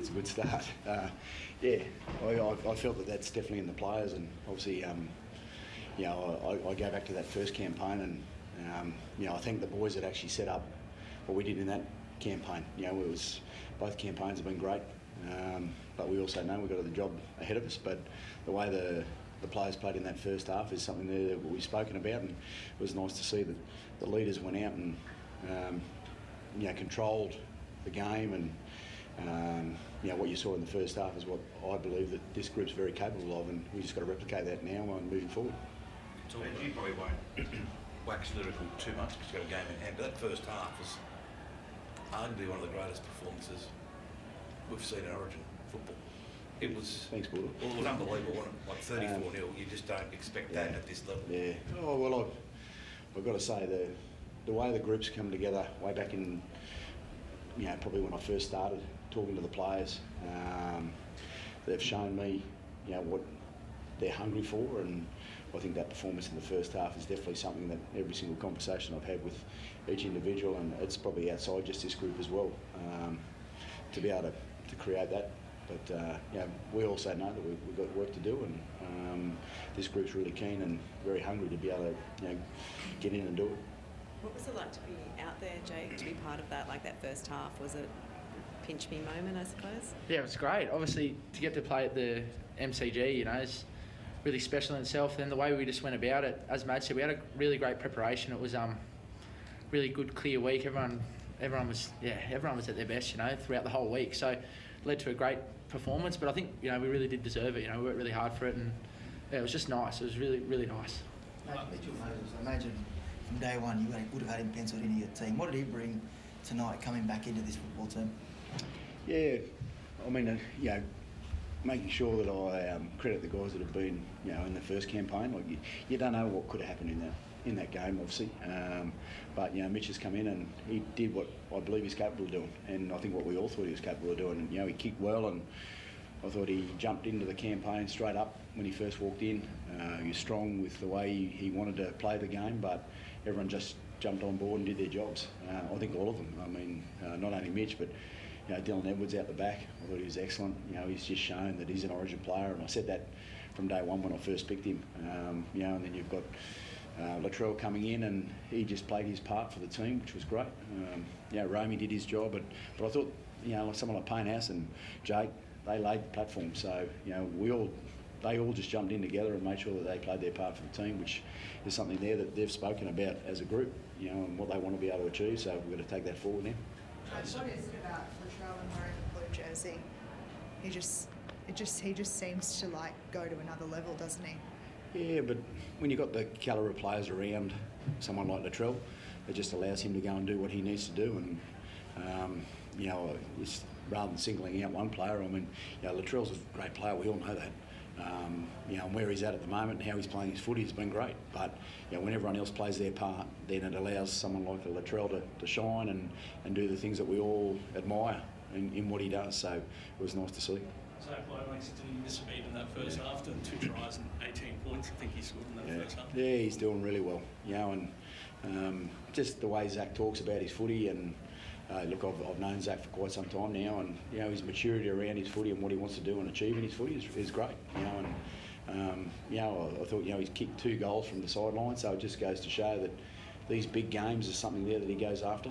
a good start. I felt that that's definitely in the players, and obviously, I go back to that first campaign, and I think the boys had actually set up what we did in that campaign. Both campaigns have been great, but we also know we've got the job ahead of us. But the way the players played in that first half is something there that we've spoken about, and it was nice to see that the leaders went out and controlled the game, and what you saw in the first half is what I believe that this group's very capable of, and we just got to replicate that now and moving forward. So you probably won't wax lyrical too much because you've got a game in hand, but that first half was arguably one of the greatest performances we've seen in Origin football. It was. Thanks, Border. Well, it was unbelievable, wasn't it? Like 34-0. You just don't expect that at this level. Yeah. Oh well, I've got to say the way the groups come together way back in, probably when I first started talking to the players, they've shown me, what they're hungry for, and I think that performance in the first half is definitely something that every single conversation I've had with each individual, and it's probably outside just this group as well, to be able to create that. But we also know that we've got work to do, and this group's really keen and very hungry to be able to get in and do it. What was it like to be out there, Jake, to be part of that, like that first half? Was it a pinch me moment, I suppose? Yeah, it was great. Obviously, to get to play at the MCG, is really special in itself. And the way we just went about it, as Matt said, we had a really great preparation. It was really good, clear week. Everyone was at their best, throughout the whole week. So it led to a great performance. But I think, we really did deserve it. We worked really hard for it, and it was just nice. It was really, really nice. Mitchell Moses, I imagine from day one you would have had him penciled into your team. What did he bring tonight coming back into this football team? Yeah, I mean, making sure that I credit the guys that have been, in the first campaign. Like you don't know what could have happened in that game, obviously. But Mitch has come in and he did what I believe he's capable of doing, and I think what we all thought he was capable of doing. And he kicked well, and I thought he jumped into the campaign straight up when he first walked in. He was strong with the way he wanted to play the game, but everyone just jumped on board and did their jobs. I think all of them. I mean, not only Mitch, but Dylan Edwards out the back. I thought he was excellent. He's just shown that he's an Origin player, and I said that from day one when I first picked him. And then you've got Latrell coming in, and he just played his part for the team, which was great. Romy did his job, but I thought, like someone like Paynehouse and Jake, they laid the platform. So they all just jumped in together and made sure that they played their part for the team, which is something there that they've spoken about as a group, and what they want to be able to achieve. So we've got to take that forward now. What is it about Latrell and wearing the blue jersey? He just seems to go to another level, doesn't he? Yeah, but when you've got the calibre of players around someone like Latrell, it just allows him to go and do what he needs to do. And rather than singling out one player, I mean, Latrell's a great player. We all know that. And where he's at the moment and how he's playing his footy has been great. But when everyone else plays their part, then it allows someone like a Latrell to shine and do the things that we all admire in what he does. So it was nice to see. So Lomax didn't miss a beat in that first half, 2 tries and 18 points. I think he scored in that first half. Yeah, he's doing really well. And just the way Zach talks about his footy, and look, I've known Zach for quite some time now, and his maturity around his footy and what he wants to do and achieve in his footy is great. I thought he's kicked 2 goals from the sideline, so it just goes to show that these big games is something there that he goes after,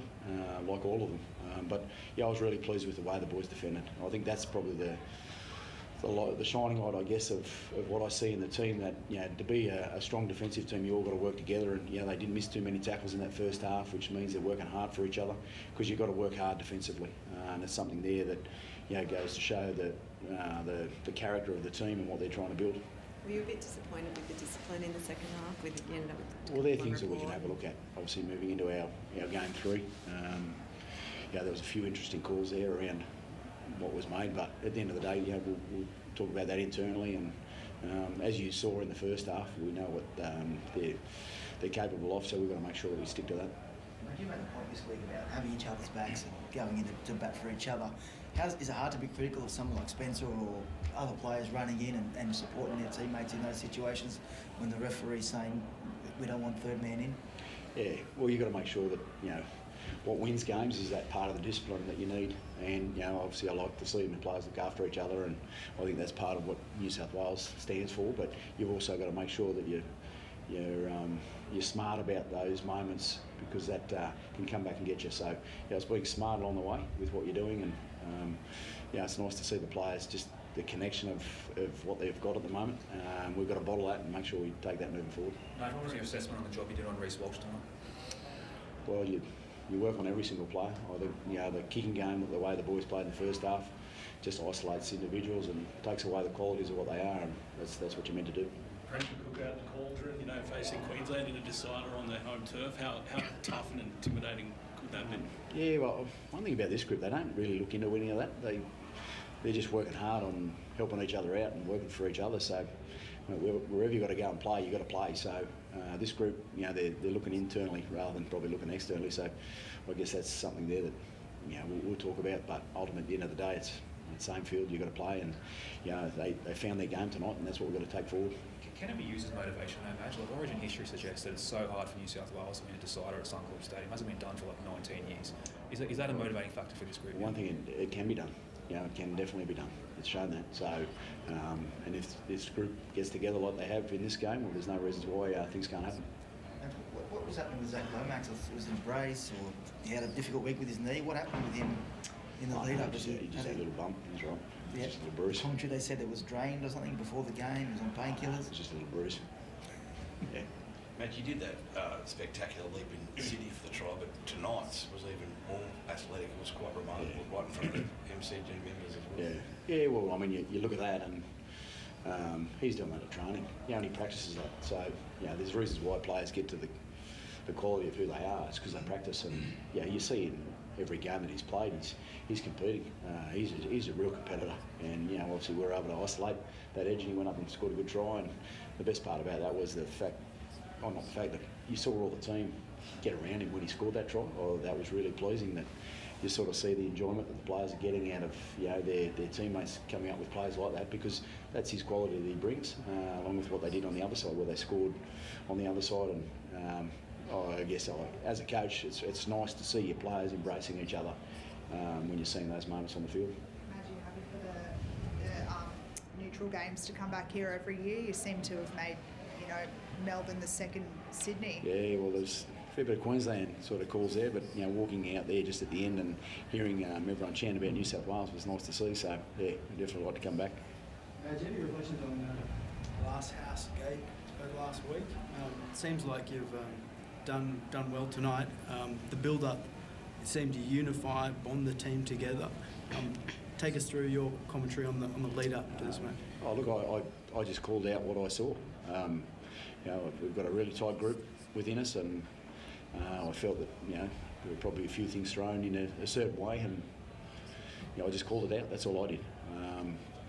like all of them. But I was really pleased with the way the boys defended. I think that's probably the shining light, I guess, of what I see in the team. That to be a strong defensive team, you all got to work together, and they didn't miss too many tackles in that first half, which means they're working hard for each other, because you've got to work hard defensively, and it's something there that goes to show the character of the team and what they're trying to build. Were you a bit disappointed with the discipline in the second half? Well, they're things that we can have a look at. Obviously, moving into our game 3, there was a few interesting calls there around what was made, but at the end of the day, we'll talk about that internally. And as you saw in the first half, we know what they're capable of, so we've got to make sure that we stick to that. You made the point this week about having each other's backs and going into to bat for each other. Is it hard to be critical of someone like Spencer or other players running in and supporting their teammates in those situations when the referee's saying we don't want third man in? Yeah, well, you've got to make sure that what wins games is that part of the discipline that you need. And obviously I like to see the players look after each other, and I think that's part of what New South Wales stands for. But you've also got to make sure that you're smart about those moments, because that can come back and get you. So it's being smart along the way with what you're doing, and it's nice to see the players, just the connection of what they've got at the moment. We've got to bottle that and make sure we take that moving forward. Mate, what was your assessment on the job you did on Reece Walsh tonight? Well, you work on every single player. I think the kicking game, the way the boys played in the first half, just isolates individuals and takes away the qualities of what they are, and that's what you're meant to do. Pressure cook out the cauldron, facing Queensland in a decider on their home turf. How tough and intimidating could that be? Yeah, well, one thing about this group, they don't really look into any of that. They're just working hard on helping each other out and working for each other. So wherever you've got to go and play, you've got to play. So this group, they're looking internally rather than probably looking externally. So I guess that's something there that we'll talk about. But ultimately, at the end of the day, it's the same field you've got to play, and they found their game tonight, and that's what we've got to take forward. Can it be used as motivation, though, Madge? Like, Origin history suggests that it's so hard for New South Wales to win a decider at Suncorp Stadium. It hasn't been done for like 19 years. Is that a motivating factor for this group? One thing, it can be done. It can definitely be done. It's shown that. So, and if this group gets together like they have in this game, well, there's no reasons why things can't happen. What was happening with Zach Lomax? Was it a brace, or he had a difficult week with his knee? What happened with him in the lead up? He just had a little bump. He's right. Yeah. Just a little bruise. Commentary, they said it was drained or something before the game. He was on painkillers. It's just a little bruise. Yeah. Matt, you did that spectacular leap in Sydney for the try, but tonight's was even more athletic. It was quite remarkable, right in front of the MCG members as well. Yeah, well, I mean, you look at that, and he's doing that at training. He only practices that. So, there's reasons why players get to the quality of who they are. It's because they practice, and you see in every game that he's played, he's competing. He's a real competitor, and obviously we were able to isolate that edge, and he went up and scored a good try. And the best part about that was not the fact that you saw all the team get around him when he scored that try. That was really pleasing, that you sort of see the enjoyment that the players are getting out of their teammates coming up with players like that, because that's his quality that he brings, along with what they did on the other side, where they scored on the other side. And I guess as a coach, it's nice to see your players embracing each other when you're seeing those moments on the field. Imagine you're happy for the neutral games to come back here every year. You seem to have made Melbourne the second Sydney. Yeah, well, there's a fair bit of Queensland sort of calls there, but walking out there just at the end and hearing everyone chant about New South Wales was nice to see. So yeah, definitely like to come back. Do you have any reflections on last house gate last week? It seems like you've done well tonight. The build-up, it seemed to unify, bond the team together. Take us through your commentary on the lead-up to this match. Oh, look, I just called out what I saw. We've got a really tight group within us, and I felt that there were probably a few things thrown in a certain way, and I just called it out. That's all I did.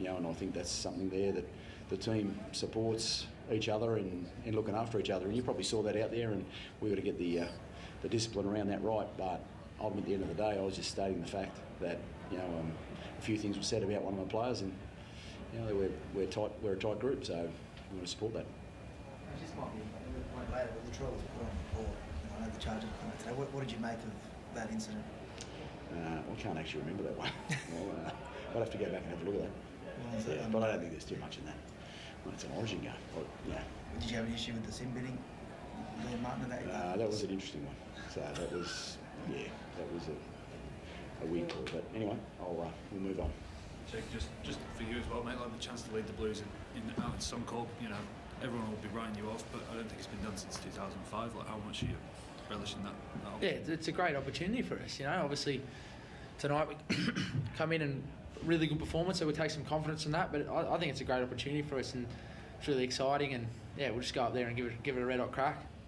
And I think that's something there that the team supports each other in looking after each other, and you probably saw that out there, and we've got to get the discipline around that right. But ultimately, at the end of the day, I was just stating the fact that a few things were said about one of my players, and we're tight. We're a tight group, so we want to support that. This might be a point later, but the trial was put on the board. I know the charge of comment today. What did you make of that incident? I can't actually remember that one. I'll have to go back and have a look at that. But I don't think there's too much in that. Well, it's an Origin game. Did you have an issue with the sim bidding? Liam Martin that was an interesting one. So that was a weird call. But anyway, we'll move on. Jake, just for you as well, mate, like the chance to lead the Blues out in Suncorp, everyone will be writing you off, but I don't think it's been done since 2005. Like, how much are you relishing that? Yeah, it's a great opportunity for us. Obviously tonight we come in and really good performance, so we take some confidence in that. But I think it's a great opportunity for us, and it's really exciting. And yeah, we'll just go up there and give it a red hot crack.